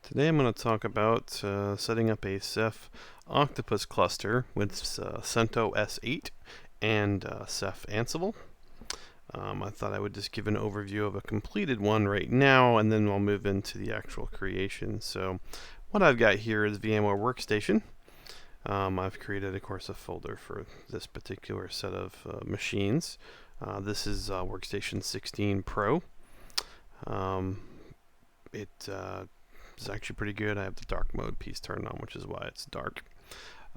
Today I'm going to talk about setting up a Ceph Octopus cluster with CentOS 8 and Ceph-Ansible. I thought I would just give an overview of a completed one right now, and then we'll move into the actual creation. So what I've got here is VMware Workstation. I've created, of course, a folder for this particular set of machines. This is Workstation 16 Pro. It's actually pretty good. I have the dark mode piece turned on, which is why it's dark.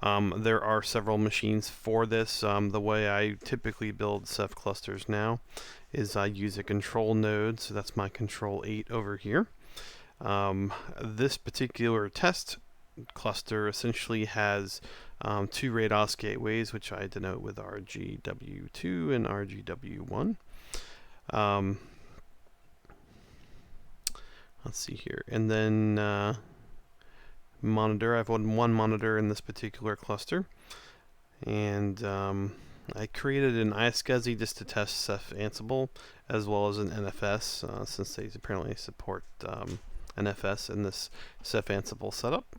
There are several machines for this. The way I typically build Ceph clusters now is I use a control node, so that's my control 8 over here. This particular test cluster essentially has two RAID-OS gateways, which I denote with RGW2 and RGW1. Let's see here, and then monitor. I've one monitor in this particular cluster, and I created an iSCSI just to test Ceph-Ansible as well as an NFS, since they apparently support NFS in this Ceph-Ansible setup.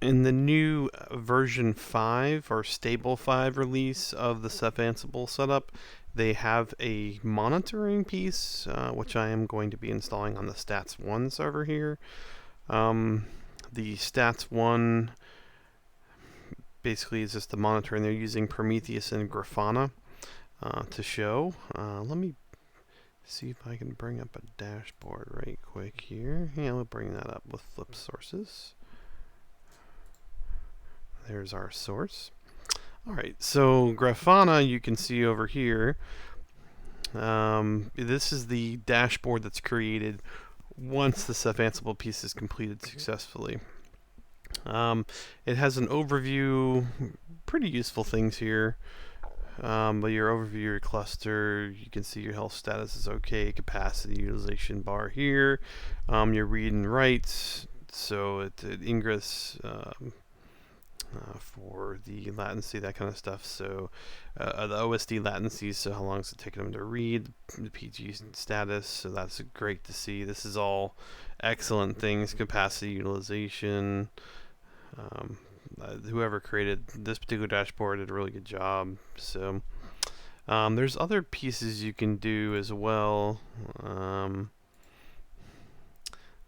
In the new version 5 or stable 5 release of the Ceph-Ansible setup, they have a monitoring piece, which I am going to be installing on the Stats1 server here. The Stats1 basically is just the monitoring. They're using Prometheus and Grafana to show. Let me see if I can bring up a dashboard right quick here. Yeah, we'll bring that up with flip sources. There's our source. Alright, so Grafana you can see over here. This is the dashboard that's created once the Ceph-Ansible piece is completed successfully. It has an overview, pretty useful things here. But your overview, your cluster, you can see your health status is okay, capacity utilization bar here, your read and writes, so it ingress for the latency, that kind of stuff. So the OSD latencies, so how long is it taking them to read, the PG status, so that's great to see. This is all excellent things, capacity utilization. Whoever created this particular dashboard did a really good job. So there's other pieces you can do as well.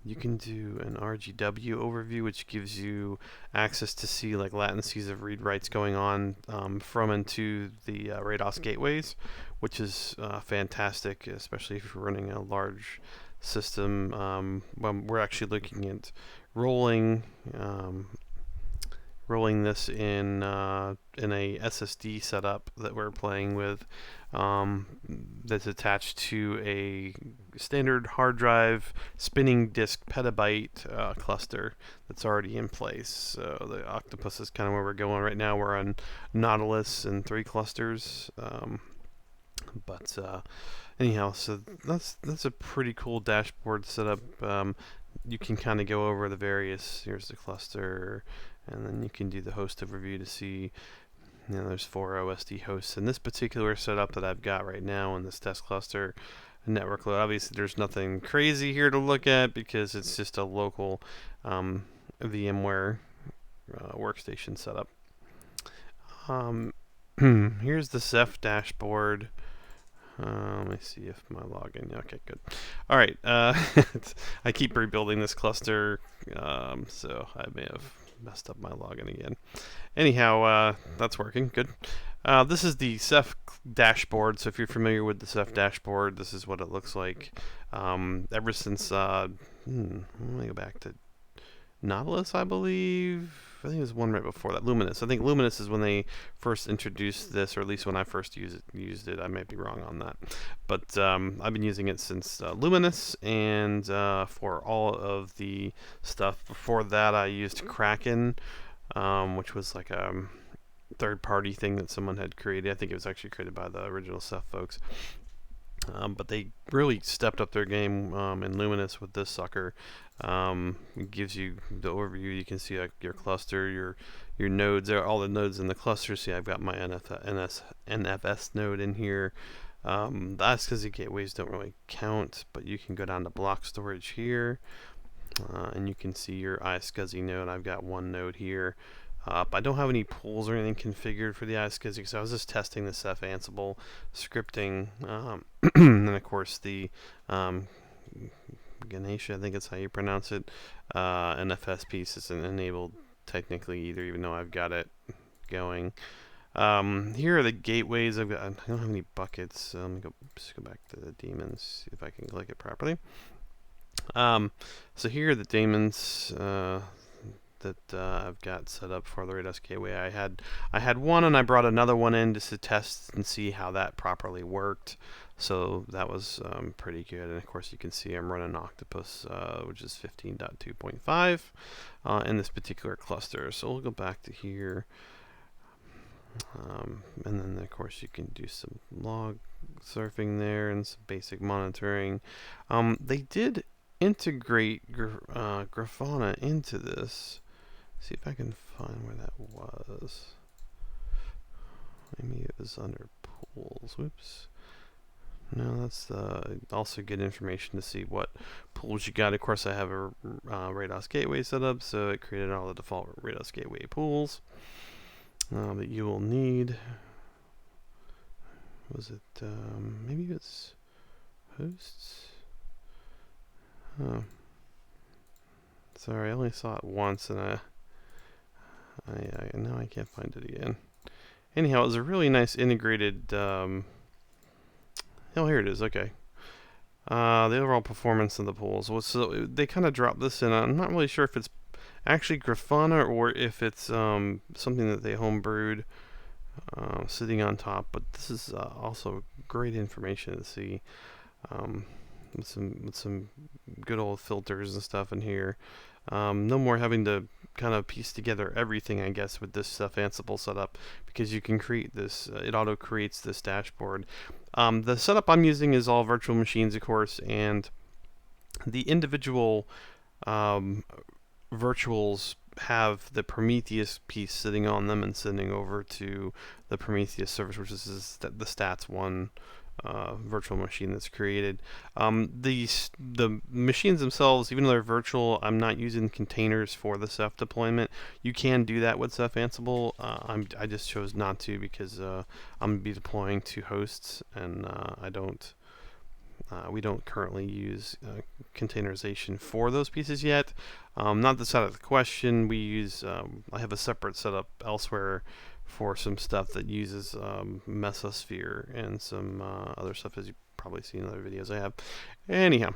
You can do an RGW overview, which gives you access to see like latencies of read writes going on from and to the RAID-OS gateways, which is fantastic, especially if you're running a large system. When we're actually looking at rolling this in a SSD setup that we're playing with, that's attached to a standard hard drive spinning disk petabyte cluster that's already in place. So the Octopus is kind of where we're going right now. We're on Nautilus and 3 clusters. Anyhow, so that's a pretty cool dashboard setup. You can kind of go over the various, here's the cluster, and then you can do the host overview to see, there's 4 OSD hosts. In this particular setup that I've got right now in this test cluster, network load, obviously there's nothing crazy here to look at because it's just a local VMware workstation setup. Here's the Ceph dashboard. Let me see if my login. Okay, good. All right. I keep rebuilding this cluster, so I may have messed up my login again. Anyhow, that's working. Good. This is the Ceph dashboard. So if you're familiar with the Ceph dashboard, this is what it looks like. Ever since, let me go back to Nautilus, I believe. I think it was one right before that, Luminous. I think Luminous is when they first introduced this, or at least when I first used it. I may be wrong on that. But I've been using it since Luminous, and for all of the stuff before that, I used Kraken, which was like a third-party thing that someone had created. I think it was actually created by the original Ceph folks. But they really stepped up their game in Luminous with this sucker. It gives you the overview. You can see your cluster, your nodes, all the nodes in the cluster. See, I've got my NFS node in here. The iSCSI gateways don't really count, but you can go down to block storage here. and you can see your iSCSI node. I've got one node here. I don't have any pools or anything configured for the iSCSI because I was just testing the Ceph-Ansible scripting, and of course the Ganesha, I think that's how you pronounce it, NFS piece isn't enabled technically either, even though I've got it going. Here are the gateways. I don't have any buckets, so let me just go back to the daemons, see if I can click it properly. So here are the daemons that I've got set up for the Rados gateway. I had one, and I brought another one in just to test and see how that properly worked. So that was pretty good. And of course, you can see I'm running Octopus, which is 15.2.5 in this particular cluster. So we'll go back to here. And then of course you can do some log surfing there and some basic monitoring. They did integrate Grafana into this. See if I can find where that was. Maybe it was under pools. Whoops. No, that's also good information to see what pools you got. Of course, I have a Rados gateway set up, so it created all the default Rados gateway pools that you will need. Was it maybe it's hosts? Oh, sorry, I only saw it once, and I now I can't find it again. Anyhow, it was a really nice integrated. Oh, here it is. Okay. The overall performance of the pools. So they kind of dropped this in. I'm not really sure if it's actually Grafana or if it's something that they homebrewed sitting on top. But this is also great information to see with some good old filters and stuff in here. No more having to kind of piece together everything, I guess, with this Ceph-Ansible setup, because you can create this, it auto creates this dashboard. The setup I'm using is all virtual machines, of course, and the individual virtuals have the Prometheus piece sitting on them and sending over to the Prometheus service, which is the stats1 virtual machine that's created. The machines themselves, even though they're virtual, I'm not using containers for the Ceph deployment. You can do that with Ceph-Ansible. I just chose not to because I'm going to be deploying to hosts, and we don't currently use containerization for those pieces yet. Not this out of the question. We use I have a separate setup elsewhere for some stuff that uses Mesosphere and some other stuff, as you probably see in other videos I have. Anyhow,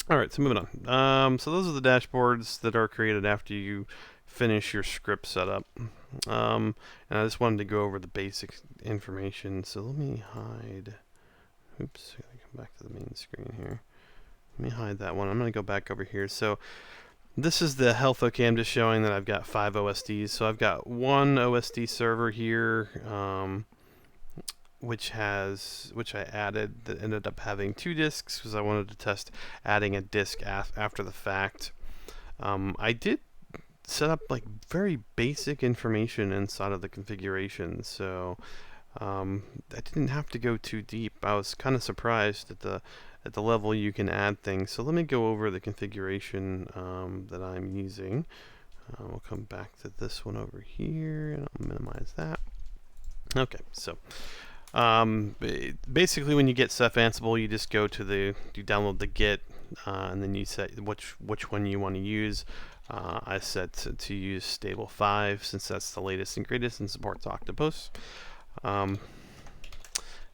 all right, so moving on. So those are the dashboards that are created after you finish your script setup. And I just wanted to go over the basic information. So let me hide. Oops, I gotta come back to the main screen here. Let me hide that one. I'm gonna go back over here. So this is the health. Okay, I'm just showing that I've got 5 OSDs. So I've got one OSD server here, which I added, that ended up having 2 disks because I wanted to test adding a disk after the fact. I did set up like very basic information inside of the configuration, so I didn't have to go too deep. I was kind of surprised at the level you can add things. So let me go over the configuration that I'm using. We'll come back to this one over here, and I'll minimize that. Okay, so basically when you get Ceph-Ansible, you just go to you download the Git, and then you set which one you want to use. I set to use stable 5 since that's the latest and greatest and supports Octopus.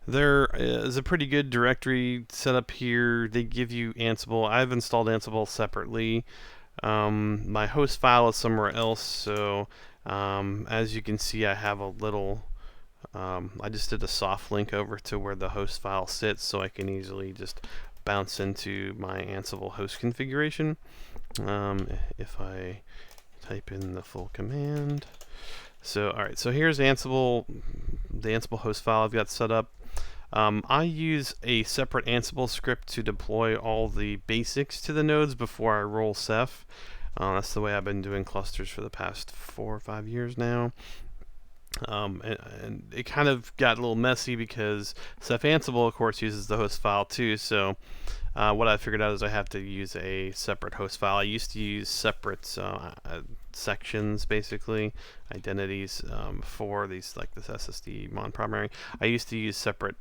There is a pretty good directory set up here. They give you Ansible. I've installed Ansible separately. My host file is somewhere else, so as you can see, I have a little I just did a soft link over to where the host file sits, so I can easily just bounce into my Ansible host configuration. If I type in the full command. So alright, so here's Ansible, the Ansible host file I've got set up. I use a separate Ansible script to deploy all the basics to the nodes before I roll Ceph. That's the way I've been doing clusters for the past 4 or 5 years now. And it kind of got a little messy because Ceph-Ansible, of course, uses the host file too. So what I figured out is I have to use a separate host file. I used to use separate sections, basically identities for these, like this SSD mon primary. I used to use separate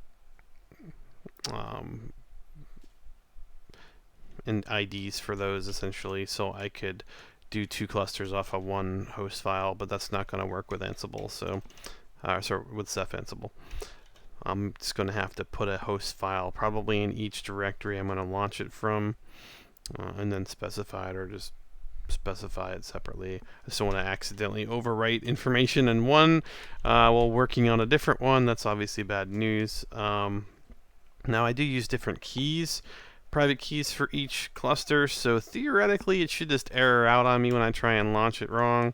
and IDs for those essentially, so I could do 2 clusters off of one host file, but that's not going to work with Ansible. So with Ceph-Ansible. I'm just going to have to put a host file probably in each directory I'm going to launch it from, and then specify it, or just specify it separately. I just don't want to accidentally overwrite information in one while working on a different one. That's obviously bad news. Now I do use different keys, private keys for each cluster, so theoretically it should just error out on me when I try and launch it wrong,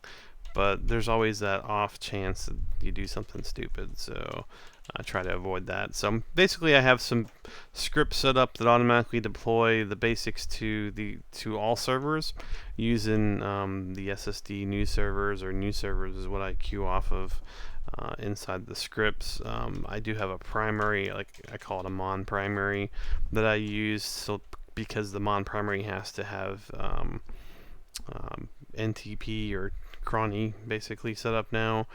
but there's always that off chance that you do something stupid, so I try to avoid that. So basically I have some scripts set up that automatically deploy the basics to all servers using the SSD news servers, or news servers is what I queue off of inside the scripts. I do have a primary, like I call it a mon primary, that I use, so because the mon primary has to have NTP or cronny basically set up now.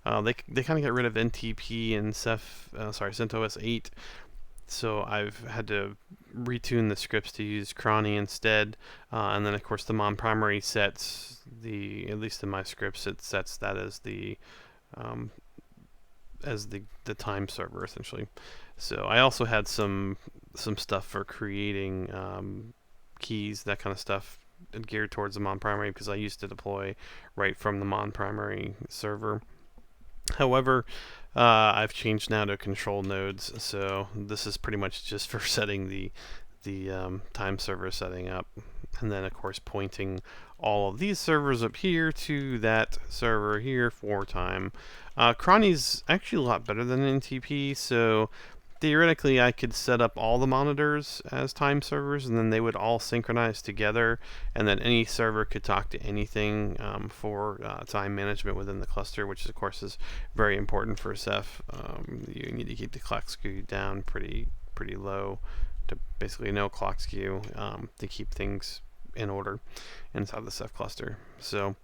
They kind of get rid of NTP in CentOS 8, so I've had to retune the scripts to use cronny instead. And then of course the mon primary sets at least in my scripts, it sets that as the time server essentially. So I also had some stuff for creating keys, that kind of stuff, geared towards the mon primary, because I used to deploy right from the mon primary server. However, I've changed now to control nodes, so this is pretty much just for setting the time server setting up, and then of course pointing all of these servers up here to that server here for time. Cronny's actually a lot better than NTP, so theoretically I could set up all the monitors as time servers, and then they would all synchronize together, and then any server could talk to anything for time management within the cluster, which of course is very important for Ceph. You need to keep the clock skew down pretty low, to basically no clock skew, to keep things in order inside the Ceph cluster. So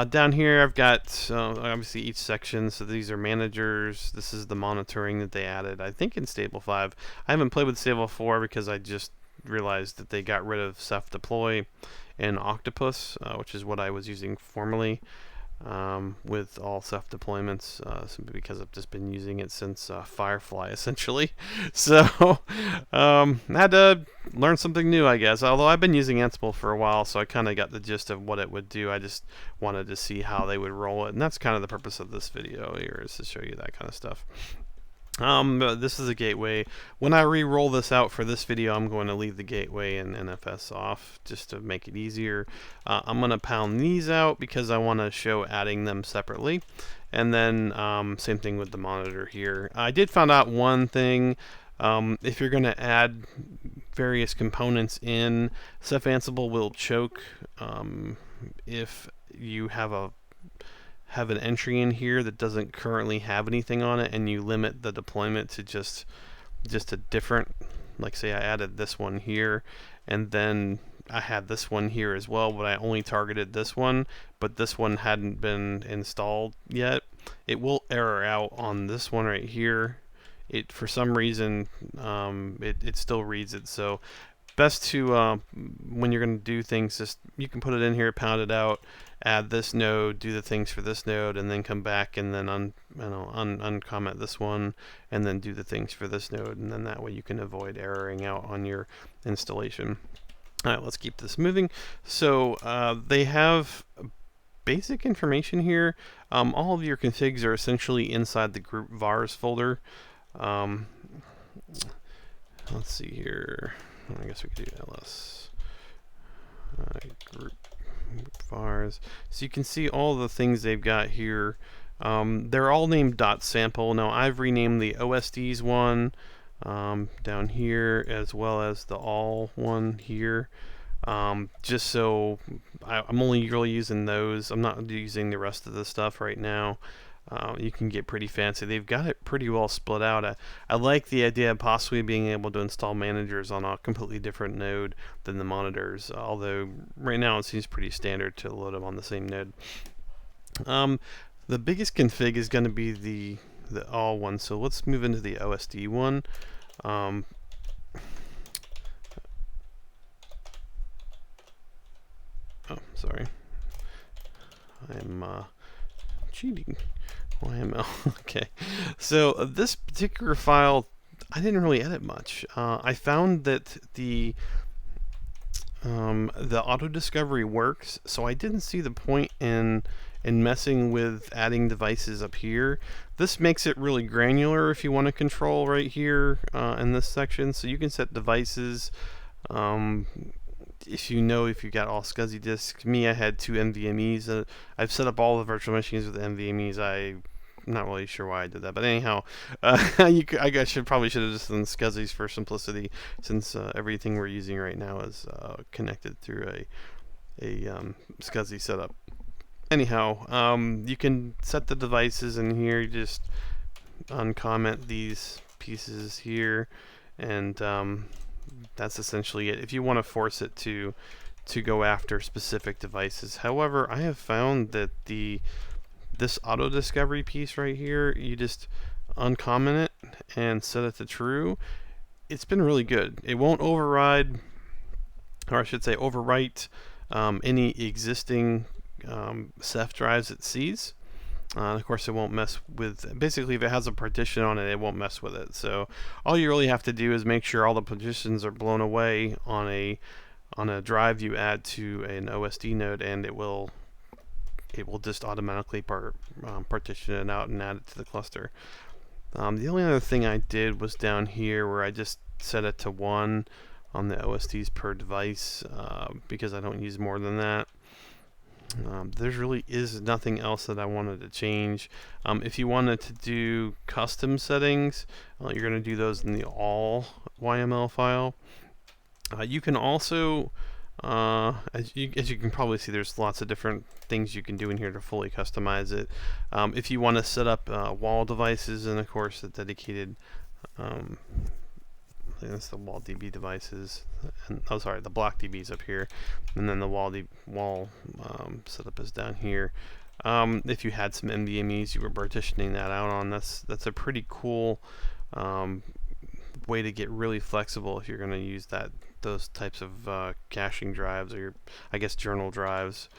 down here I've got obviously each section, so these are managers. This is the monitoring that they added, I think, in stable 5. I haven't played with stable 4 because I just realized that they got rid of Ceph deploy and Octopus, which is what I was using formerly with all Ceph deployments, simply because I've just been using it since Firefly essentially. So I had to learn something new, I guess, although I've been using Ansible for a while, so I kind of got the gist of what it would do. I just wanted to see how they would roll it, and that's kind of the purpose of this video here, is to show you that kind of stuff. This is a gateway. When I re-roll this out for this video, I'm going to leave the gateway and NFS off just to make it easier. I'm going to pound these out because I want to show adding them separately. And then same thing with the monitor here. I did find out one thing. If you're going to add various components in, Ceph-Ansible will choke if you have an entry in here that doesn't currently have anything on it, and you limit the deployment to just a different, like say I added this one here, and then I had this one here as well, but I only targeted this one, but this one hadn't been installed yet. It will error out on this one right here. It, for some reason, it still reads it. So best to when you're going to do things, just you can put it in here, pound it out, add this node, do the things for this node, and then come back and then uncomment this one, and then do the things for this node, and then that way you can avoid erroring out on your installation. All right, let's keep this moving. So they have basic information here. All of your configs are essentially inside the group vars folder. Let's see here. I guess we could do ls group vars. So you can see all the things they've got here. They're all named .sample. Now I've renamed the OSDs one down here, as well as the all one here, just so I'm only really using those. I'm not using the rest of the stuff right now. you can get pretty fancy. They've got it pretty well split out. I like the idea of possibly being able to install managers on a completely different node than the monitors, although right now it seems pretty standard to load them on the same node. The biggest config is going to be the all one, so let's move into the OSD one. Oh, sorry. I'm cheating. YML. Okay. So this particular file, I didn't really edit much. I found that the auto discovery works, so I didn't see the point in messing with adding devices up here. This makes it really granular if you want to control right here in this section. So you can set devices. If you got all SCSI disks. Me, I had 2 NVMEs. I've set up all the virtual machines with NVMEs. I'm not really sure why I did that, but anyhow, I probably should have just done SCSIs for simplicity, since everything we're using right now is connected through a SCSI setup. Anyhow, you can set the devices in here. You just uncomment these pieces here, and that's essentially it. If you want to force it to go after specific devices. However, I have found that this auto discovery piece right here, you just uncomment it and set it to true. It's been really good. It won't override, or I should say overwrite, any existing Ceph drives it sees. Of course, it won't mess with, basically if it has a partition on it, it won't mess with it. So all you really have to do is make sure all the partitions are blown away on a drive you add to an OSD node, and it will just automatically partition it out and add it to the cluster. The only other thing I did was down here where I just set it to 1 on the OSDs per device because I don't use more than that. There really is nothing else that I wanted to change. If you wanted to do custom settings, you're going to do those in the all YML file. You can also, as you can probably see, there's lots of different things you can do in here to fully customize it. If you want to set up wall devices, and of course the dedicated, that's the wall DB devices, and the block DBs up here, and then the wall setup is down here. If you had some NVMEs you were partitioning that out on, that's a pretty cool way to get really flexible if you're going to use those types of caching drives, or I guess journal drives.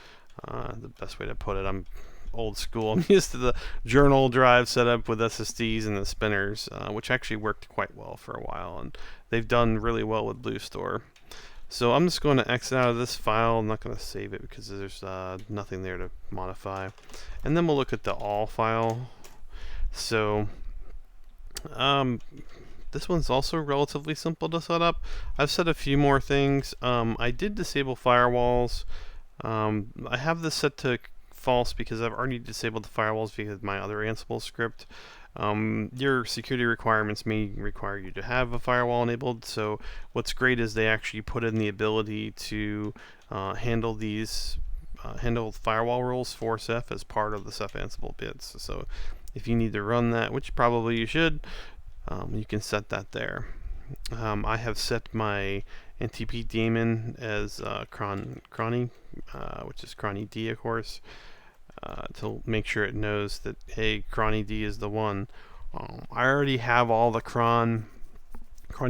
The best way to put it. I'm old school. I'm used to the journal drive setup with SSDs and the spinners, which actually worked quite well for a while, and they've done really well with BlueStore. So I'm just going to exit out of this file. I'm not going to save it because there's nothing there to modify. And then we'll look at the all file. So this one's also relatively simple to set up. I've set a few more things. I did disable firewalls. I have this set to false because I've already disabled the firewalls via my other Ansible script. Your security requirements may require you to have a firewall enabled, so what's great is they actually put in the ability to handle firewall rules for Ceph as part of the Ceph-Ansible bits. So if you need to run that, which probably you should, you can set that there. I have set my NTP daemon as cronny, which is cronny D, of course, to make sure it knows that, hey, cronny D is the one. I already have all the cronny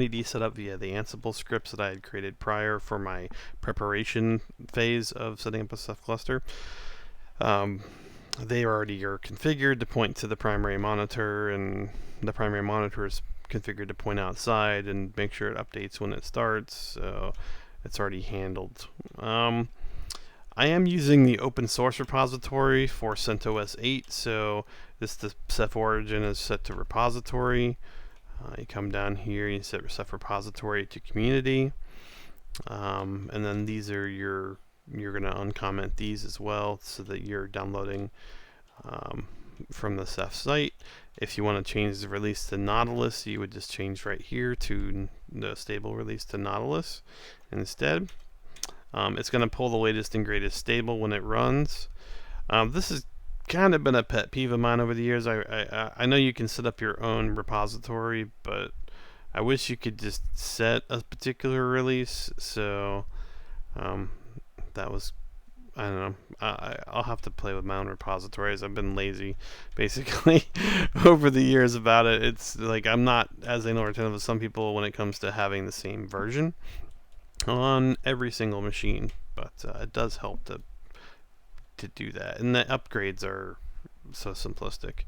D set up via the Ansible scripts that I had created prior for my preparation phase of setting up a Ceph cluster. They already are configured to point to the primary monitor, and the primary monitor is configured to point outside and make sure it updates when it starts, so it's already handled. I am using the open source repository for CentOS 8, so the Ceph origin is set to repository. You come down here, you set Ceph repository to community, and then these are you're going to uncomment these as well so that you're downloading from the Ceph site. If you want to change the release to Nautilus, you would just change right here to the stable release to Nautilus instead. It's going to pull the latest and greatest stable when it runs. This is kind of been a pet peeve of mine over the years. I know you can set up your own repository, but I wish you could just set a particular release. So that was, I don't know. I'll have to play with my own repositories. I've been lazy, basically, over the years about it. It's like I'm not as anal retentive as some people when it comes to having the same version on every single machine. But it does help to do that, and the upgrades are so simplistic.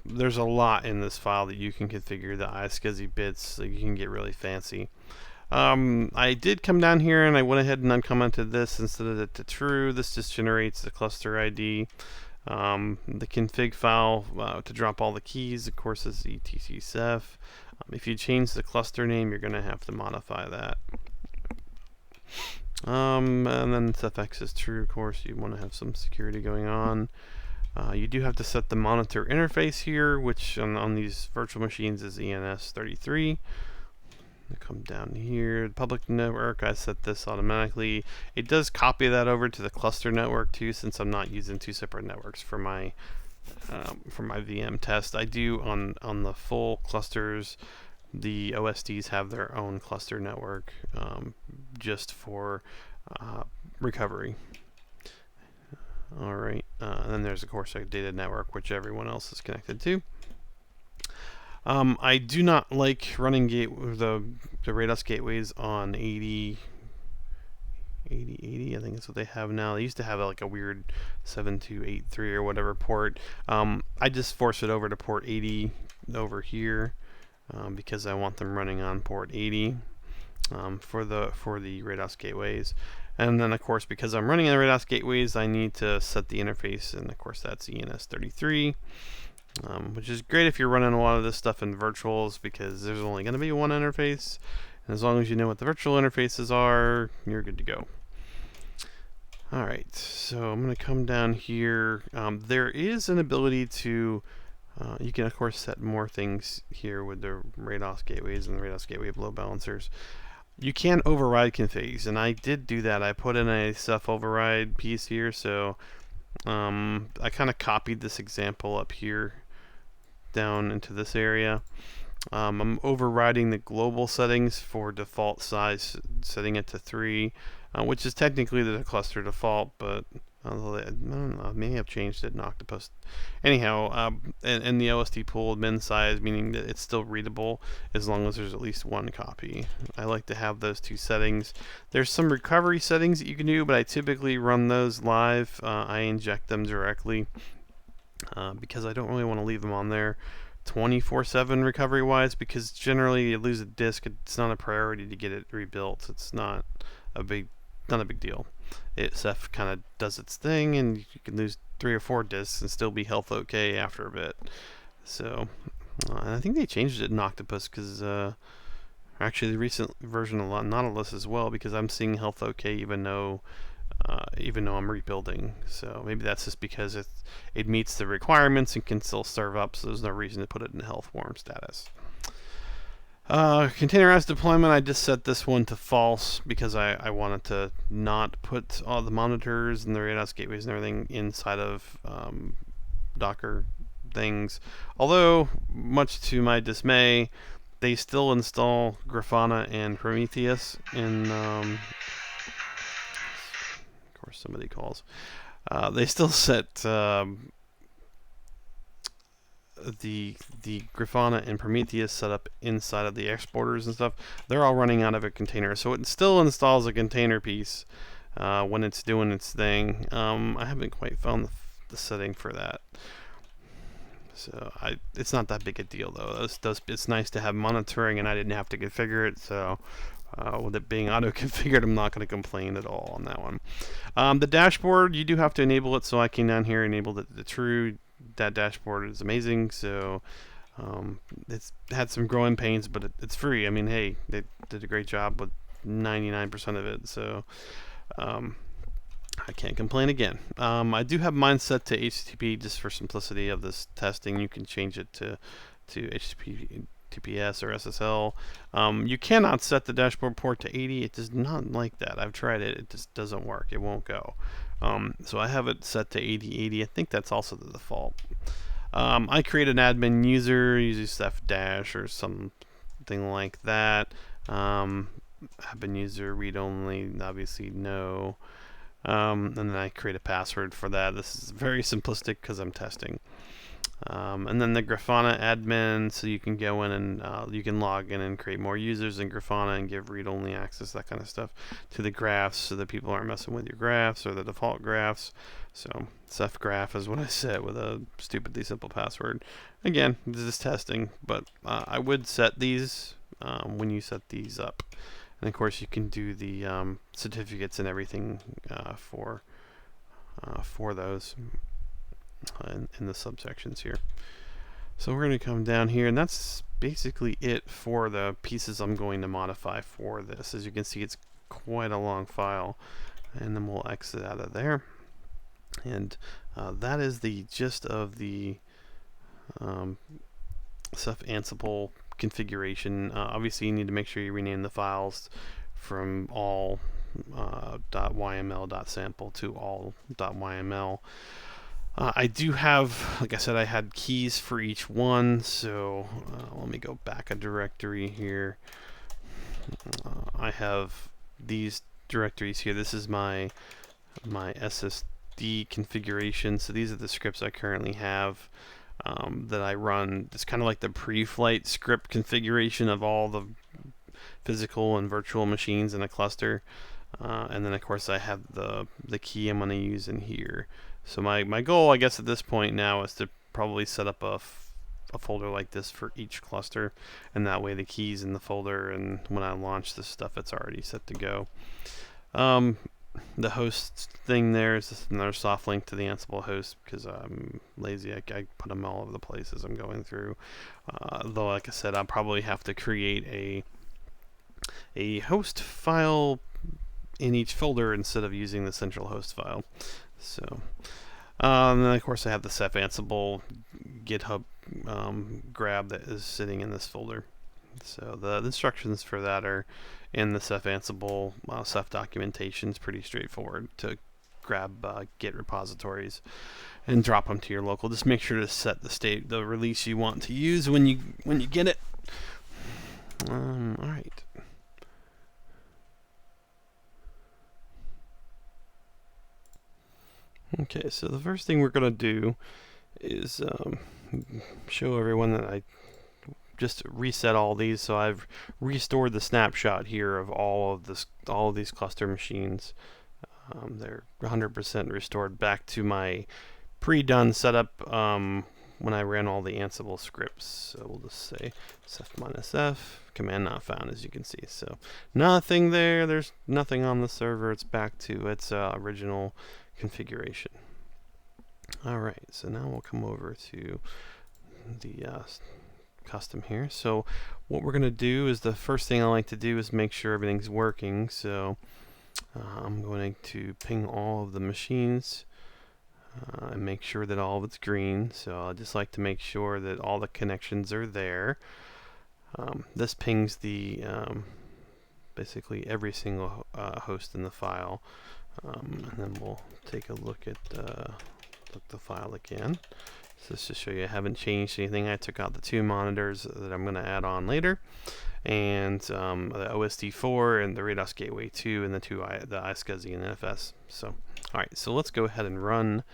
There's a lot in this file that you can configure. The iSCSI bits, so you can get really fancy. I did come down here and I went ahead and uncommented this and set it to true. This just generates the cluster ID. The config file to drop all the keys, of course, is etc ceph. If you change the cluster name, you're going to have to modify that. And then cephx is true, of course. You want to have some security going on. You do have to set the monitor interface here, which on these virtual machines is ENS33. Come down here, public network, I set this automatically. It does copy that over to the cluster network too, since I'm not using two separate networks for my VM test. I do on the full clusters. The OSDs have their own cluster network just for recovery. Alright, and then there's of course a data network which everyone else is connected to. I do not like running the RADOS gateways on 80, I think that's what they have now. They used to have like a weird 7283 or whatever port. I just force it over to port 80 over here because I want them running on port 80 for the RADOS gateways. And then of course, because I'm running the RADOS gateways, I need to set the interface, and of course that's ENS33. Which is great if you're running a lot of this stuff in virtuals, because there's only going to be one interface, and as long as you know what the virtual interfaces are, you're good to go. Alright, so I'm going to come down here. There is an ability to, you can of course set more things here with the RADOS gateways and the RADOS gateway load balancers. You can override configs, and I did do that. I put in a Ceph override piece here, so I kind of copied this example up here down into this area. I'm overriding the global settings for default size, setting it to 3, which is technically the cluster default, but I don't know, I may have changed it in Octopus. Anyhow, and the OSD pool min size, meaning that it's still readable as long as there's at least one copy. I like to have those two settings. There's some recovery settings that you can do, but I typically run those live. I inject them directly because I don't really want to leave them on there 24/7 recovery wise, because generally you lose a disk, it's not a priority to get it rebuilt. It's not a big deal. Ceph kind of does its thing, and you can lose 3 or 4 disks and still be health okay after a bit. So, and I think they changed it in Octopus, because actually the recent version of Nautilus as well, because I'm seeing health okay even though I'm rebuilding. So maybe that's just because it meets the requirements and can still serve up, so there's no reason to put it in health warm status. Containerized deployment, I just set this one to false because I wanted to not put all the monitors and the RADOS gateways and everything inside of Docker things. Although, much to my dismay, they still install Grafana and Prometheus in of course somebody calls. They still set the Grafana and Prometheus set up inside of the exporters and stuff. They're all running out of a container, so it still installs a container piece when it's doing its thing. I haven't quite found the setting for that, so it's not that big a deal though. It's nice to have monitoring, and I didn't have to configure it, so with it being auto configured, I'm not going to complain at all on that one. The dashboard, you do have to enable it, so I came down here and enabled the true. That dashboard is amazing, so it's had some growing pains, but it's free. I mean, hey, they did a great job with 99% of it, so I can't complain again. I do have mine set to HTTP just for simplicity of this testing. You can change it to HTTP TPS or SSL. You cannot set the dashboard port to 80. It does not like that. I've tried it. It just doesn't work. It won't go. So I have it set to 8080. I think that's also the default. I create an admin user, usually Ceph dash or something like that. Admin user, read only, obviously no. And then I create a password for that. This is very simplistic because I'm testing. And then the Grafana admin, so you can go in and you can log in and create more users in Grafana and give read-only access, that kind of stuff, to the graphs so that people aren't messing with your graphs or the default graphs. So Ceph graph is what I set with a stupidly simple password. Again, this is testing, but I would set these when you set these up. And of course, you can do the certificates and everything for those. In the subsections here. So we're going to come down here, and that's basically it for the pieces I'm going to modify for this. As you can see, it's quite a long file, and then we'll exit out of there. And that is the gist of the Ceph-Ansible configuration. Obviously, you need to make sure you rename the files from all .yml.sample to all.yml. I do have, like I said, I had keys for each one, so let me go back a directory here. I have these directories here. This is my SSD configuration, so these are the scripts I currently have that I run. It's kind of like the pre-flight script configuration of all the physical and virtual machines in a cluster. And then, of course, I have the key I'm going to use in here. So my goal, I guess, at this point now is to probably set up a folder like this for each cluster, and that way the key's in the folder, and when I launch this stuff, it's already set to go. The host thing there is just another soft link to the Ansible host because I'm lazy. I put them all over the place as I'm going through. Though, like I said, I'll probably have to create a host file in each folder instead of using the central host file. So, and then of course I have the Ceph-Ansible GitHub grab that is sitting in this folder. So the instructions for that are in the Ceph-Ansible Ceph documentation. It's pretty straightforward to grab Git repositories and drop them to your local. Just make sure to set the release you want to use when you get it. All right. Okay, so the first thing we're going to do is show everyone that I just reset all these. So I've restored the snapshot here of all of these cluster machines. They're 100% restored back to my pre-done setup when I ran all the Ansible scripts. So we'll just say ceph-f, command not found, as you can see. So nothing there. There's nothing on the server. It's back to its original configuration. Alright, so now we'll come over to the custom here. So what we're going to do is, the first thing I like to do is make sure everything's working. So I'm going to ping all of the machines and make sure that all of it's green. So I just like to make sure that all the connections are there. This pings the basically every single host in the file. And then we'll take a look at the file again. So just to show you I haven't changed anything. I took out the 2 monitors that I'm going to add on later, and the OSD4 and the Rados Gateway 2 and the iSCSI and NFS. So, alright, so let's go ahead and run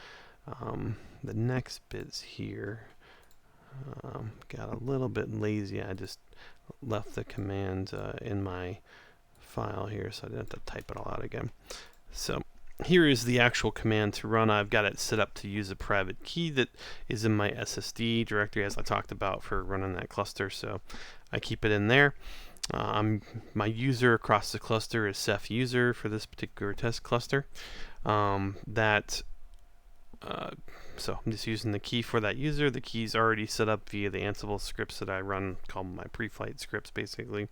the next bits here. Got a little bit lazy. I just left the command in my file here, so I didn't have to type it all out again. So here is the actual command to run. I've got it set up to use a private key that is in my SSD directory, as I talked about, for running that cluster. So I keep it in there. My user across the cluster is Ceph user for this particular test cluster. So I'm just using the key for that user. The key's already set up via the Ansible scripts that I run, called my pre-flight scripts, basically.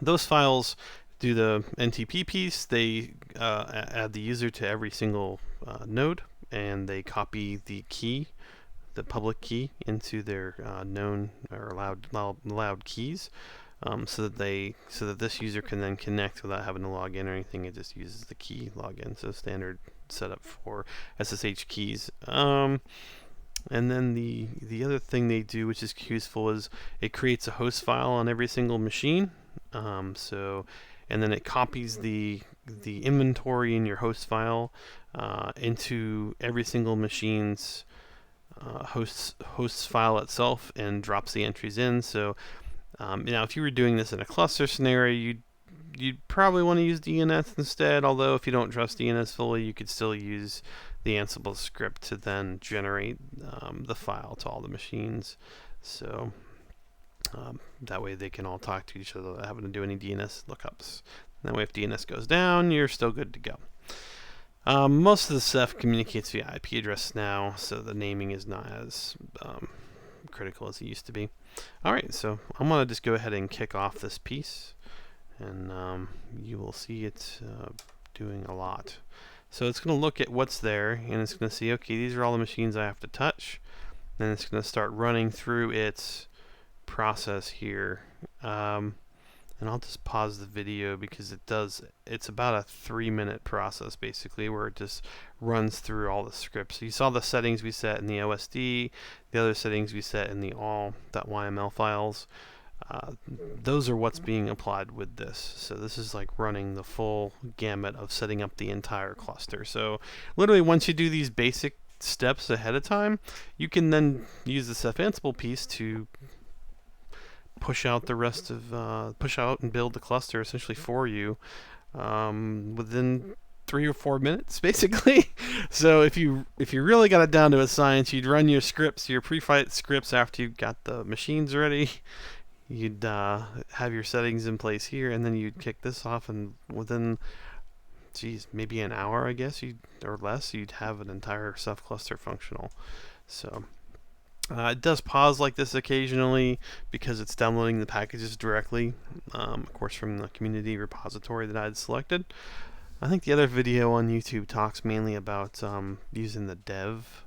Those files do the NTP piece. They add the user to every single node, and they copy the key the public key into their known or allowed keys, so that this user can then connect without having to log in or anything. It just uses the key login, so standard setup for SSH keys. And then the other thing they do, which is useful, is it creates a host file on every single machine. And then it copies the inventory in your host file into every single machine's hosts file itself and drops the entries in. So now, if you were doing this in a cluster scenario, you'd probably want to use DNS instead. Although if you don't trust DNS fully, you could still use the Ansible script to then generate the file to all the machines. So that way they can all talk to each other without having to do any DNS lookups. That way, if DNS goes down, you're still good to go. Most of the Ceph communicates via IP address now, so the naming is not as critical as it used to be. Alright, so I'm going to just go ahead and kick off this piece, and you will see it doing a lot. So it's going to look at what's there, and it's going to see, okay, these are all the machines I have to touch. Then it's going to start running through its process here. And I'll just pause the video because it's about a 3-minute process basically, where it just runs through all the scripts. So you saw the settings we set in the OSD, the other settings we set in the all.yml files. Those are what's being applied with this. So this is like running the full gamut of setting up the entire cluster. So literally, once you do these basic steps ahead of time, you can then use the Ceph-Ansible piece to push out the rest of push out and build the cluster essentially for you within 3 or 4 minutes basically. So if you really got it down to a science, you'd run your scripts, your pre-flight scripts, after you got the machines ready. You'd have your settings in place here, and then you'd kick this off, and within maybe an hour, I guess, or less, you'd have an entire Ceph cluster functional. So it does pause like this occasionally because it's downloading the packages directly, of course, from the community repository that I had selected. I think the other video on YouTube talks mainly about using the dev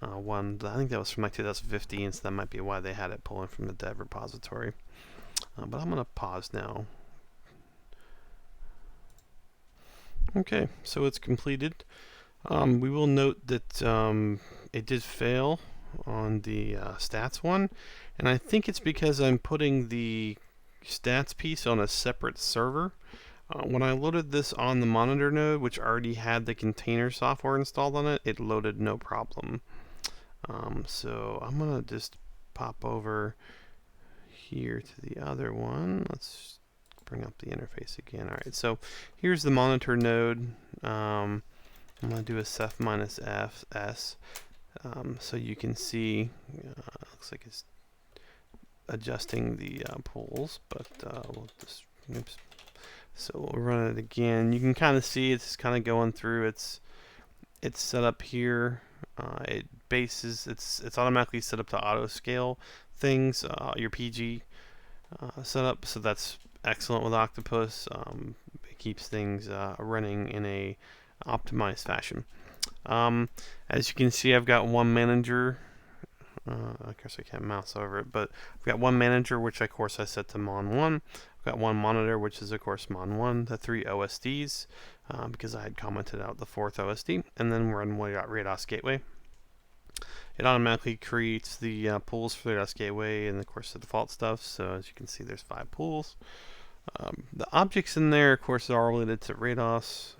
one. I think that was from like 2015, so that might be why they had it pulling from the dev repository. But I'm going to pause now. Okay, so it's completed. We will note that it did fail on the stats one, and I think it's because I'm putting the stats piece on a separate server. When I loaded this on the monitor node, which already had the container software installed on it, it loaded no problem. So I'm gonna just pop over here to the other one. Let's bring up the interface again. Alright, so here's the monitor node. I'm gonna do a Ceph -fs. So you can see, looks like it's adjusting the pools, but we'll just, oops. So we'll run it again. You can kind of see it's kind of going through its set up here. It's automatically set up to auto scale things, your PG setup, so that's excellent with Octopus. It keeps things running in a optimized fashion. As you can see, I've got one manager. I guess I can't mouse over it, but I've got one manager, which of course I set to Mon1. I've got one monitor, which is of course Mon1, the 3 OSDs, because I had commented out the 4th OSD, and then we're on Rados Gateway. It automatically creates the pools for the Rados Gateway and of course the default stuff. So as you can see, there's 5 pools. The objects in there, of course, are related to Rados.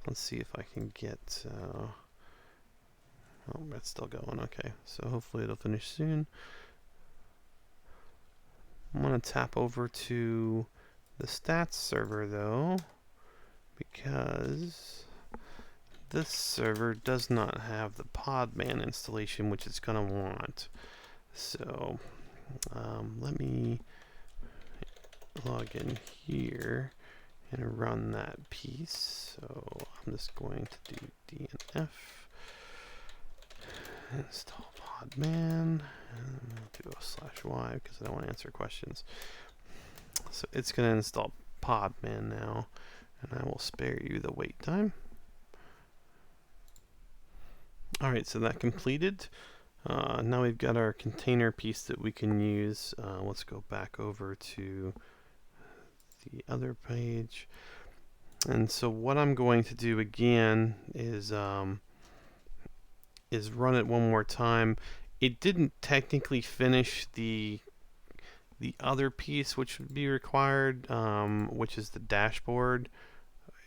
Let's see if I can get. Oh, that's still going. Okay, so hopefully it'll finish soon. I'm going to tap over to the stats server though, because this server does not have the Podman installation, which it's going to want. So let me log in here and run that piece. So I'm just going to do DNF, install Podman, and I'll do /y because I don't want to answer questions. So it's going to install Podman now, and I will spare you the wait time. Alright, so that completed. Now we've got our container piece that we can use. Let's go back over to the other page. And so what I'm going to do again is run it one more time. It didn't technically finish the other piece which would be required, which is the dashboard.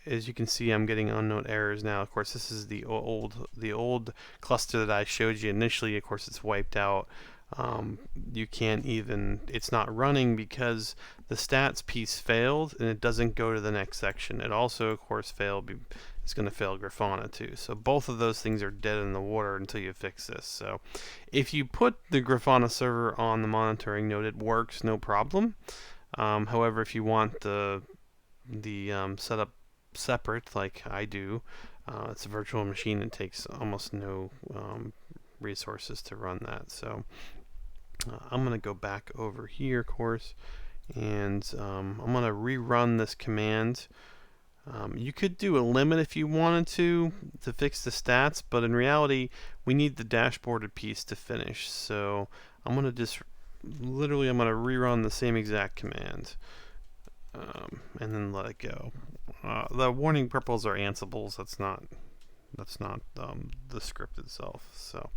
As you can see, I'm getting unknown errors now. Of course, this is the old cluster that I showed you initially. Of course, it's wiped out. You can't even, it's not running because the stats piece failed and it doesn't go to the next section. It also, of course, it's going to fail Grafana too. So both of those things are dead in the water until you fix this. So if you put the Grafana server on the monitoring node, it works no problem. However, if you want the setup separate, like I do, it's a virtual machine. It takes almost no resources to run that. So I'm going to go back over here, of course, and I'm going to rerun this command. You could do a limit if you wanted to fix the stats, but in reality, we need the dashboarded piece to finish. So I'm going to just literally, I'm going to rerun the same exact command, and then let it go. The warning purples are Ansibles. That's not the script itself. So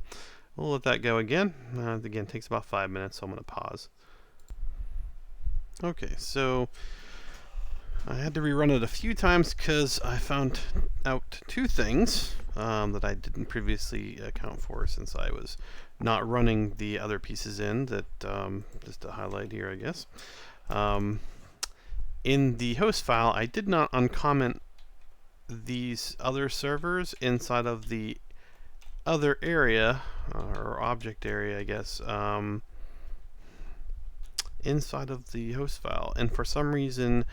we'll let that go again. Again, it takes about 5 minutes, so I'm going to pause. Okay, so I had to rerun it a few times because I found out two things that I didn't previously account for, since I was not running the other pieces in. That just to highlight here, I guess. In the host file, I did not uncomment these other servers inside of the other area, or object area, I guess, inside of the host file. And for some reason,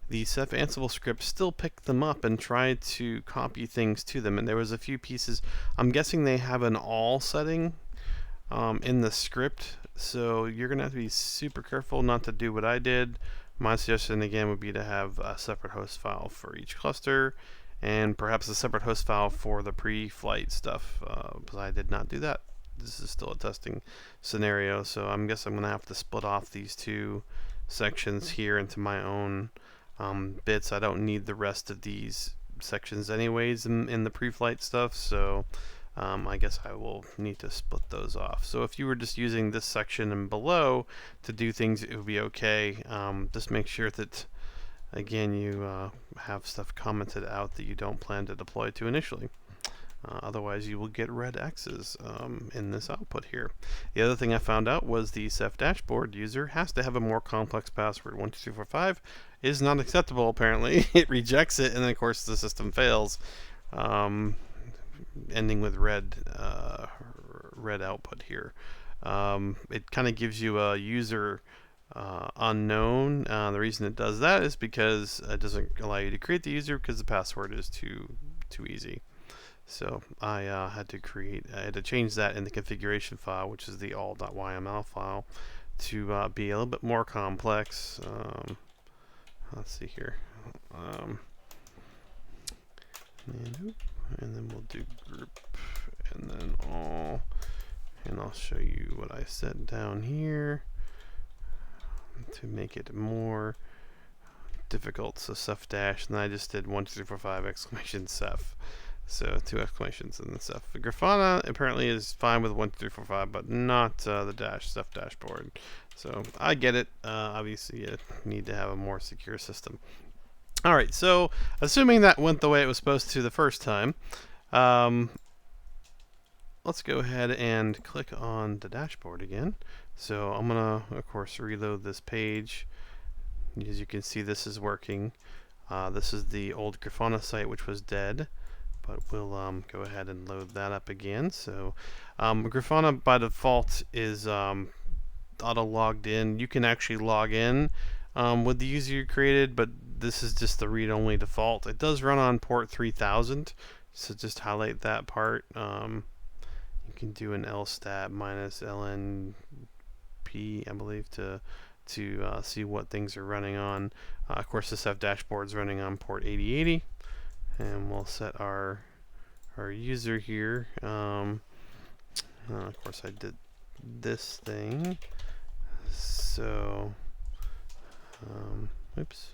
the Ceph-Ansible script still picked them up and tried to copy things to them. And there was a few pieces. I'm guessing they have an all setting in the script. So you're going to have to be super careful not to do what I did. My suggestion again would be to have a separate host file for each cluster, and perhaps a separate host file for the pre-flight stuff, because I did not do that. This is still a testing scenario, so I guess I'm going to have to split off these two sections here into my own bits. I don't need the rest of these sections anyways in the pre-flight stuff, so I guess I will need to split those off. So if you were just using this section and below to do things, it would be okay. Just make sure that, again, you have stuff commented out that you don't plan to deploy to initially. Otherwise, you will get red X's in this output here. The other thing I found out was the Ceph dashboard user has to have a more complex password. 12345 is not acceptable, apparently. It rejects it, and then, of course, the system fails. Ending with red output here. It kind of gives you a user unknown. The reason it does that is because it doesn't allow you to create the user because the password is too easy. So I had to change that in the configuration file, which is the all.yml file, to be a little bit more complex. Let's see here. And then we'll do group, and then all, and I'll show you what I set down here to make it more difficult. So Ceph dash, and I just did 12345 exclamation Ceph. So 2 exclamations and then Ceph. Grafana apparently is fine with 12345, but not the Ceph dashboard. So I get it. Obviously, you need to have a more secure system. Alright, so assuming that went the way it was supposed to the first time, let's go ahead and click on the dashboard again. So I'm going to, of course, reload this page. As you can see, this is working. This is the old Grafana site, which was dead, but we'll go ahead and load that up again. So Grafana by default is auto logged in. You can actually log in with the user you created, but this is just the read-only default. It does run on port 3000, so just highlight that part. You can do an lstat minus lnp, I believe, to see what things are running on. Of course, the Ceph dashboard is running on port 8080, and we'll set our user here, and Of course, I did this thing. So, oops.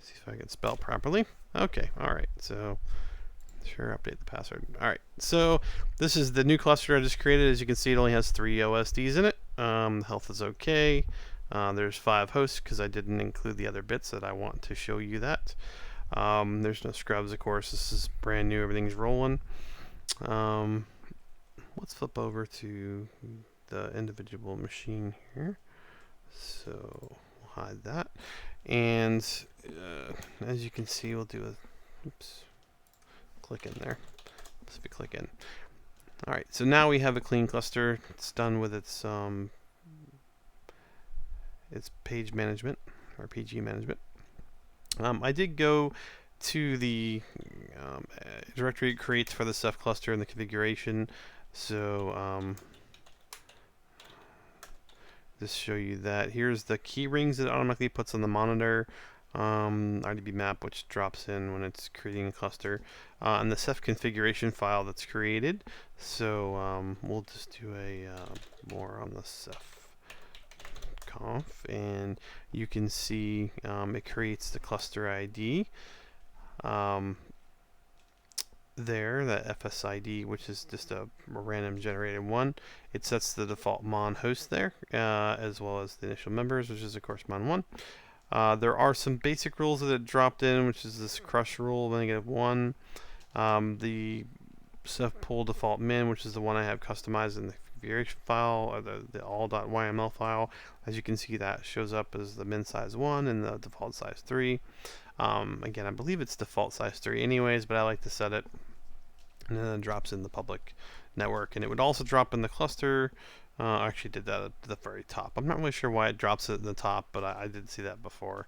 See if I can spell properly. Okay, all right. So, sure, update the password. All right. So, this is the new cluster I just created. As you can see, it only has 3 OSDs in it. Health is okay. There's 5 hosts because I didn't include the other bits that I want to show you that. There's no scrubs, of course. This is brand new. Everything's rolling. Let's flip over to the individual machine here. So we'll hide that. And as you can see, we'll do a click in there. Let's be click in. All right. So now we have a clean cluster. It's done with its page management or PG management. I did go to the directory it creates for the Ceph cluster and the configuration. So just show you that. Here's the key rings that it automatically puts on the monitor. RDB map, which drops in when it's creating a cluster, and the Ceph configuration file that's created. So we'll just do a more on the Ceph conf, and you can see it creates the cluster ID there, that FSID, which is just a random generated one. It sets the default mon host there, as well as the initial members, which is of course mon1. There are some basic rules that it dropped in, which is this crush rule, -1. The Ceph pool default min, which is the one I have customized in the configuration file, or the all.yml file. As you can see, that shows up as the min size 1 and the default size 3. Again, I believe it's default size 3 anyways, but I like to set it. And then it drops in the public network, and it would also drop in the cluster. I actually did that at the very top. I'm not really sure why it drops it in the top, but I did see that before.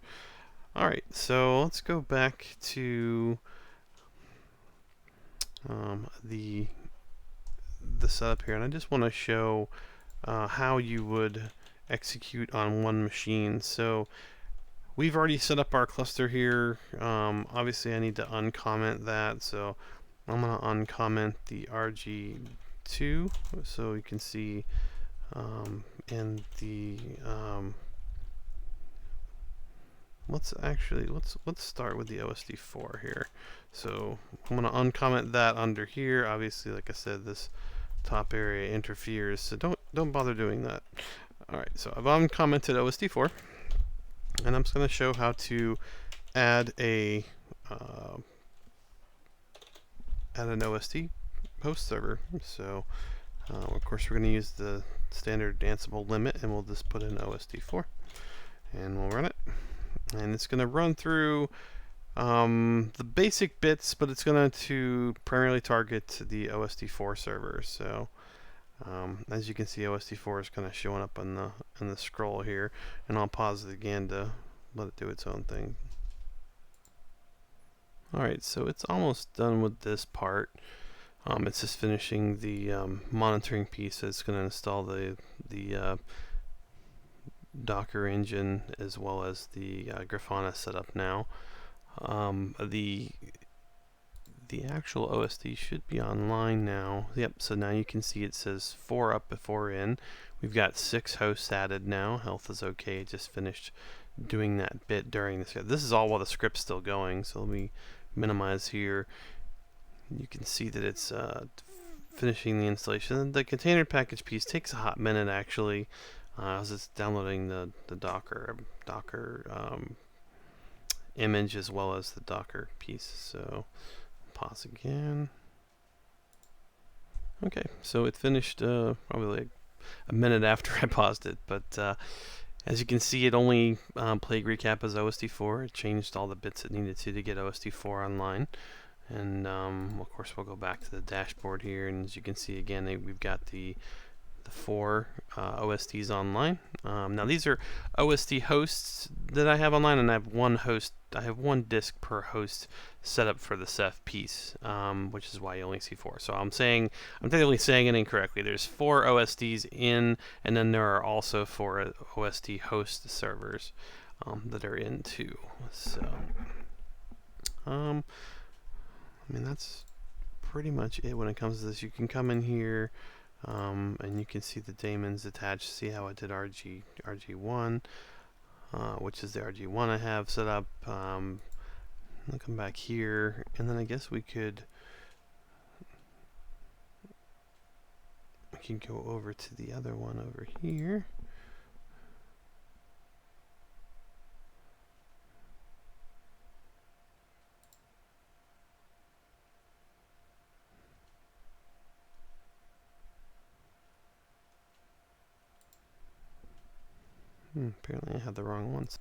Alright, so let's go back to the setup here, and I just want to show how you would execute on one machine. So we've already set up our cluster here. Obviously I need to uncomment that, so I'm going to uncomment the RG2 so you can see in the let's start with the OSD4 here. So I'm going to uncomment that under here. Obviously, like I said, this top area interferes, so don't bother doing that. Alright, so I've uncommented OSD4, and I'm just going to show how to add an OSD host server. So of course we're going to use the standard Ansible limit, and we'll just put in OSD4 and we'll run it, and it's going to run through the basic bits, but it's going to primarily target the OSD4 server. So as you can see, OSD4 is kind of showing up on the scroll here, and I'll pause it again to let it do its own thing. Alright, so it's almost done with this part. It's just finishing the monitoring piece. So it's going to install the Docker engine as well as the Grafana setup now. The actual OSD should be online now. Yep, so now you can see it says 4 up, 4 in. We've got 6 hosts added now. Health is okay. It just finished doing that bit during this. This is all while the script's still going, so let me minimize here. You can see that it's finishing the installation. The container package piece takes a hot minute actually, as it's downloading the Docker image as well as the Docker piece. So pause again. Okay, so it finished probably like a minute after I paused it, but as you can see, it only played recap as OSD4. It changed all the bits it needed to get OSD4 online. And of course we'll go back to the dashboard here, and as you can see again, we've got the 4 OSDs online. Now these are OSD hosts that I have online, and I have one host. I have one disk per host set up for the Ceph piece, which is why you only see 4. So I'm technically saying it incorrectly. There's 4 OSDs in, and then there are also 4 OSD host servers that are in too. So I mean, that's pretty much it when it comes to this. You can come in here and you can see the daemons attached. See how I did RG1, which is the RG1 I have set up. I'll come back here, and then I guess we can go over to the other one over here. Apparently I had the wrong ones.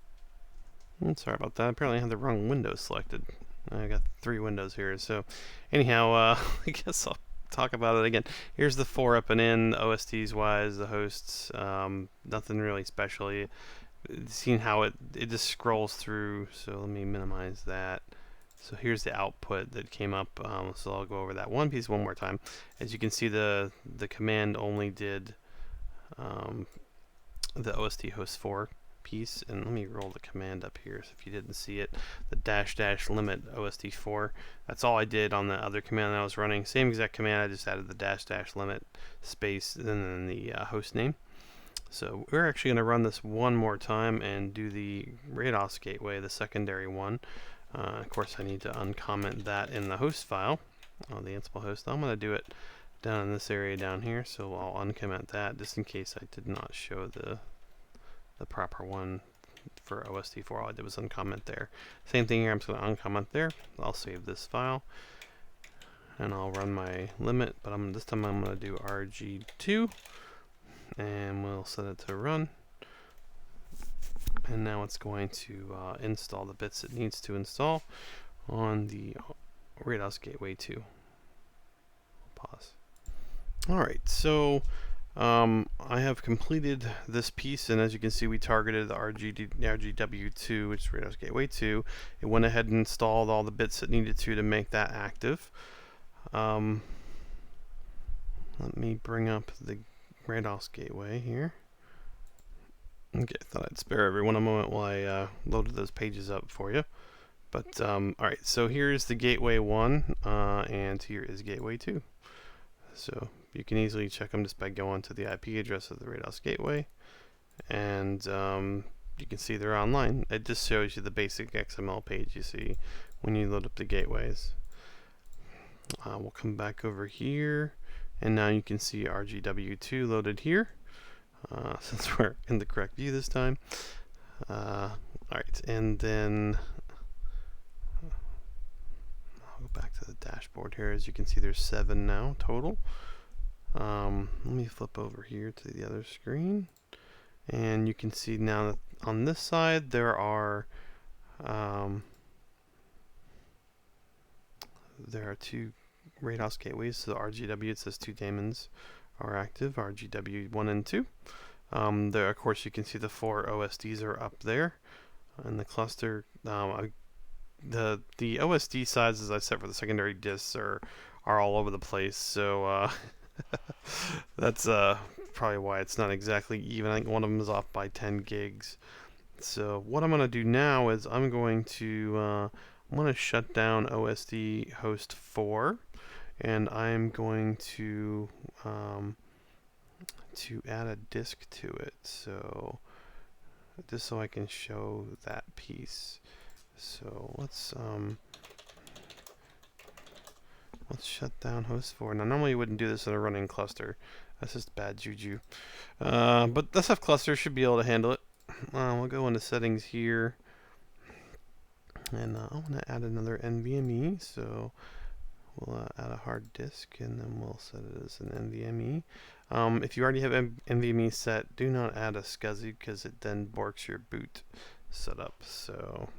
Sorry about that. Apparently I had the wrong window selected. I got 3 windows here. So anyhow, I guess I'll talk about it again. Here's the 4 up and in, OSDs wise, the hosts. Nothing really special. Seeing how it just scrolls through. So let me minimize that. So here's the output that came up. So I'll go over that one piece one more time. As you can see, the command only did the OSD host 4 piece, and let me roll the command up here so if you didn't see it, the -- limit OSD 4. That's all I did on the other command that I was running. Same exact command, I just added the -- limit space and then the host name. So we're actually going to run this one more time and do the Rados gateway, the secondary one. Of course I need to uncomment that in the host file, the Ansible host. I'm going to do it down in this area down here, so I'll uncomment that just in case I did not show the proper one for OSD4. All I did was uncomment there. Same thing here, I'm just going to uncomment there. I'll save this file and I'll run my limit, but this time I'm going to do RG2 and we'll set it to run. And now it's going to install the bits it needs to install on the Rados Gateway 2. Pause. Alright, so I have completed this piece, and as you can see, we targeted the RGW2, which is Rados Gateway 2. It went ahead and installed all the bits it needed to make that active. Let me bring up the Rados Gateway here. Okay, I thought I'd spare everyone a moment while I loaded those pages up for you. But, alright, so here's the Gateway 1, and here is Gateway 2. So you can easily check them just by going to the IP address of the Rados Gateway, and you can see they're online. It just shows you the basic XML page you see when you load up the gateways. We'll come back over here, and now you can see RGW2 loaded here, since we're in the correct view this time. Alright, and then I'll go back to the dashboard here. As you can see, there's 7 now total. Let me flip over here to the other screen, and you can see now that on this side there are 2 Rados gateways. So the RGW, it says 2 daemons are active, RGW 1 and 2. There, of course, you can see the 4 OSDs are up there in the cluster. The OSD sizes I set for the secondary disks are all over the place, so that's probably why it's not exactly even. I think one of them is off by 10 gigs. So what I'm going to do now is I'm going to shut down OSD host 4, and I'm going to add a disk to it. So just so I can show that piece. So let's shut down host 4. Now normally you wouldn't do this in a running cluster. That's just bad juju. But the Ceph cluster should be able to handle it. We'll go into settings here, and I want to add another NVMe. So we'll add a hard disk, and then we'll set it as an NVMe. If you already have NVMe set, do not add a SCSI because it then borks your boot setup. So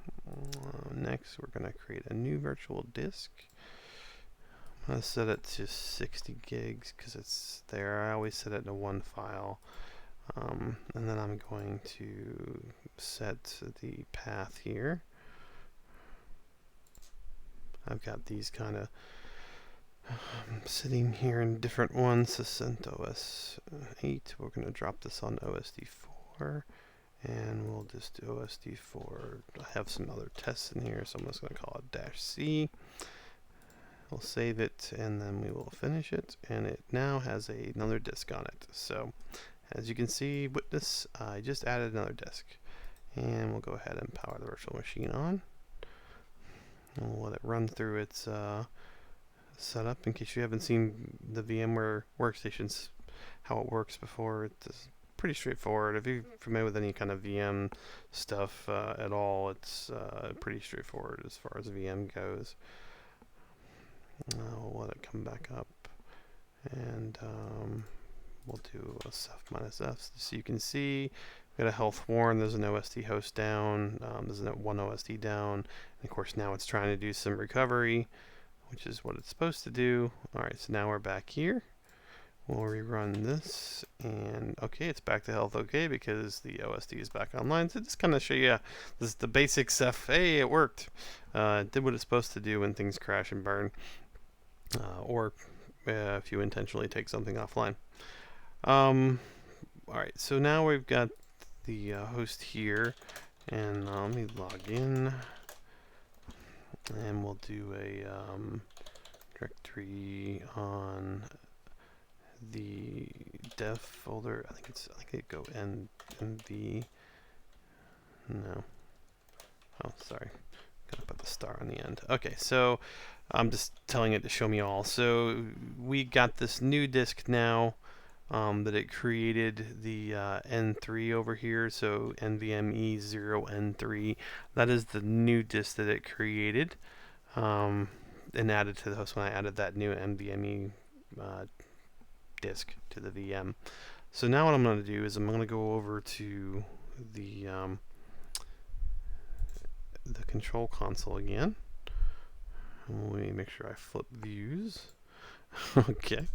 next we're going to create a new virtual disk. I'm going to set it to 60 gigs because it's there. I always set it to 1 file. And then I'm going to set the path here. I've got these kind of sitting here in different ones. So CentOS 8. We're going to drop this on OSD 4. And we'll just do OSD 4. I have some other tests in here, so I'm just going to call it -C. We'll save it and then we will finish it, and it now has another disk on it. So as you can see, witness, I just added another disk. And we'll go ahead and power the virtual machine on. And we'll let it run through its setup. In case you haven't seen the VMware workstations, how it works before, it's pretty straightforward. If you're familiar with any kind of VM stuff at all, it's pretty straightforward as far as VM goes. We'll let it come back up, and we'll do a Ceph -F. So you can see we've got a health warn. There's an OSD host down. There's one OSD down. And of course, now it's trying to do some recovery, which is what it's supposed to do. All right, so now we're back here. We'll rerun this, and okay, it's back to health okay because the OSD is back online. So just kind of show you this is the basic Ceph. Hey, it worked. It did what it's supposed to do when things crash and burn, or if you intentionally take something offline. All right, so now we've got the host here, and let me log in, and we'll do a directory on the dev folder. I think it go nv. No. Oh, sorry. Gotta put the star on the end. Okay, so I'm just telling it to show me all. So we got this new disk now that it created, the N3 over here. So NVMe 0N3. That is the new disk that it created and added to the host when I added that new NVMe disk to the VM. So now what I'm going to do is I'm going to go over to the control console again. Let me make sure I flip views. Okay.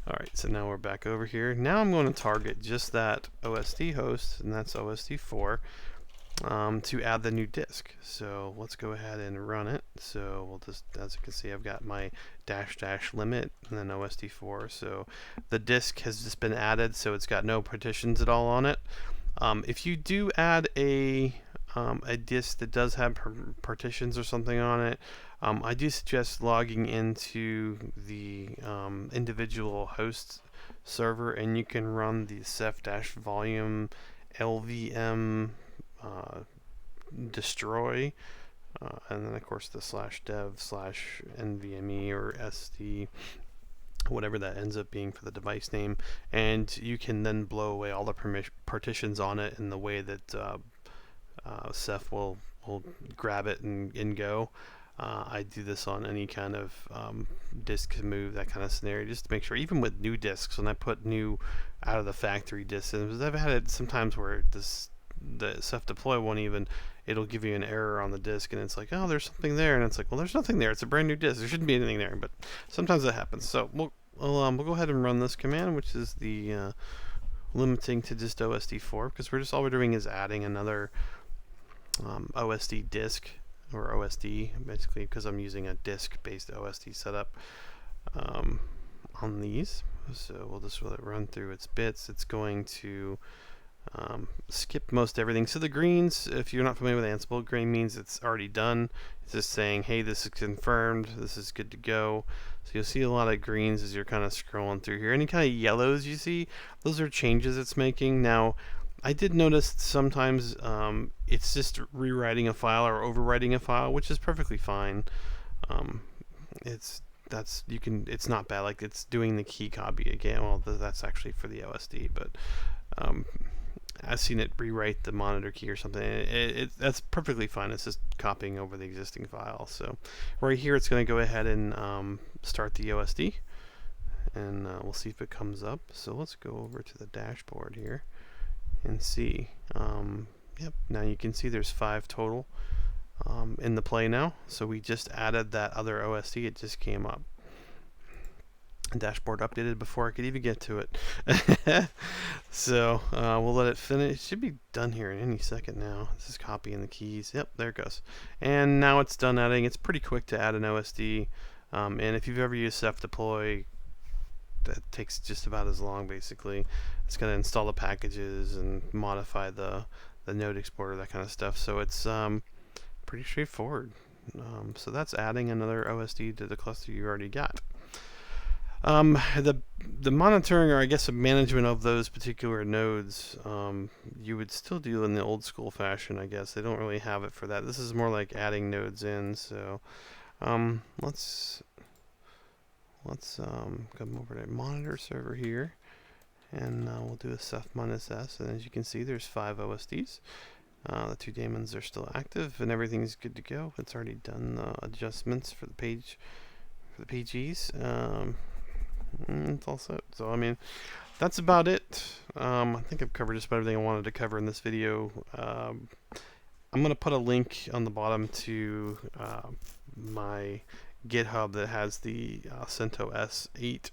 Alright, so now we're back over here. Now I'm going to target just that OSD host, and that's OSD4, to add the new disk. So let's go ahead and run it. So we'll just, as you can see, I've got my / limit and then OSD4. So the disk has just been added, so it's got no partitions at all on it. If you do add a disk that does have partitions or something on it, I do suggest logging into the individual host server, and you can run the ceph-volume LVM destroy, and then of course the /dev/NVMe or SD, whatever that ends up being for the device name, and you can then blow away all the partitions on it in the way that Ceph will grab it and go. I do this on any kind of disk move, that kind of scenario, just to make sure, even with new disks, when I put new out of the factory disks, and I've had it sometimes where the Ceph deploy won't even, it'll give you an error on the disk, and it's like, oh, there's something there, and it's like, well, there's nothing there. It's a brand new disk. There shouldn't be anything there, but sometimes that happens. So we'll go ahead and run this command, which is the limiting to just OSD4, because all we're doing is adding another OSD disk, or OSD, basically, because I'm using a disk-based OSD setup on these. So we'll just let it run through its bits. It's going to skip most everything. So the greens, if you're not familiar with Ansible, green means it's already done. It's just saying, hey, this is confirmed, this is good to go. So you'll see a lot of greens as you're kind of scrolling through here. Any kind of yellows you see, those are changes it's making. Now, I did notice sometimes it's just rewriting a file or overwriting a file, which is perfectly fine. It's not bad. Like, it's doing the key copy again. Well, that's actually for the OSD, but I've seen it rewrite the monitor key or something. That's perfectly fine. It's just copying over the existing file. So right here, it's going to go ahead and start the OSD, and we'll see if it comes up. So let's go over to the dashboard here and see. Yep, now you can see there's 5 total in the play now. So we just added that other OSD. It just came up. Dashboard updated before I could even get to it. So we'll let it finish. It should be done here in any second now. This is copying the keys. Yep, there it goes. And now it's done adding. It's pretty quick to add an OSD. And if you've ever used Ceph Deploy, that takes just about as long, basically. It's going to install the packages and modify the node exporter, that kind of stuff. So it's pretty straightforward. So that's adding another OSD to the cluster you already got. The monitoring, or I guess the management of those particular nodes, you would still do in the old school fashion, I guess. They don't really have it for that. This is more like adding nodes in. So let's come over to monitor server here, and we'll do a Ceph -s. And as you can see, there's 5 OSDs. The 2 daemons are still active, and everything's good to go. It's already done adjustments for the page, for the PGs. It's all set. So I mean, that's about it. I think I've covered just about everything I wanted to cover in this video. I'm going to put a link on the bottom to my GitHub that has the CentOS 8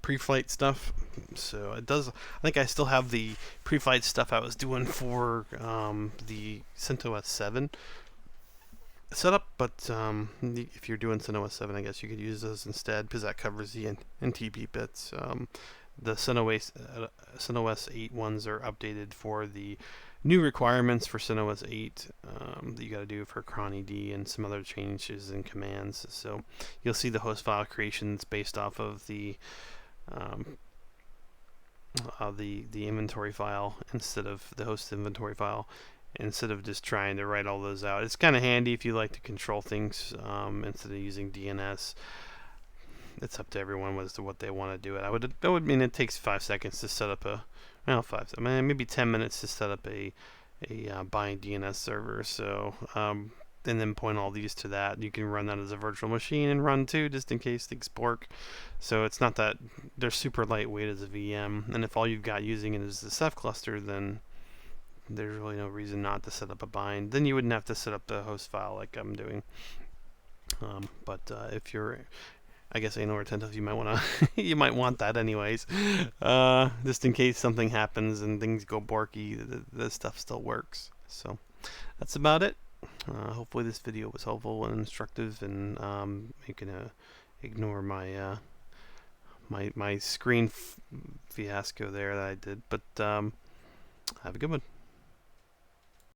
pre-flight stuff. So it does. I think I still have the pre-flight stuff I was doing for the CentOS 7 setup, but if you're doing CentOS 7, I guess you could use those instead, because that covers the NTP bits. The CentOS 8 ones are updated for the new requirements for CentOS 8 that you got to do for cron-ed and some other changes in commands. So you'll see the host file creations based off of the inventory file instead of the host inventory file, instead of just trying to write all those out. It's kind of handy if you like to control things instead of using DNS. It's up to everyone as to what they want to do it. I would mean it takes 5 seconds to set up maybe 10 minutes to set up a bind DNS server. So and then point all these to that. You can run that as a virtual machine and run too, just in case things bork. So it's not that they're super lightweight as a VM. And if all you've got using it is the Ceph cluster, then there's really no reason not to set up a bind. Then you wouldn't have to set up the host file like I'm doing. But if you're, I guess, anal retentive, you might want to you might want that anyways, just in case something happens and things go borky. The stuff still works. So that's about it. Hopefully this video was helpful and instructive, and you can ignore my my screen fiasco there that I did. But have a good one.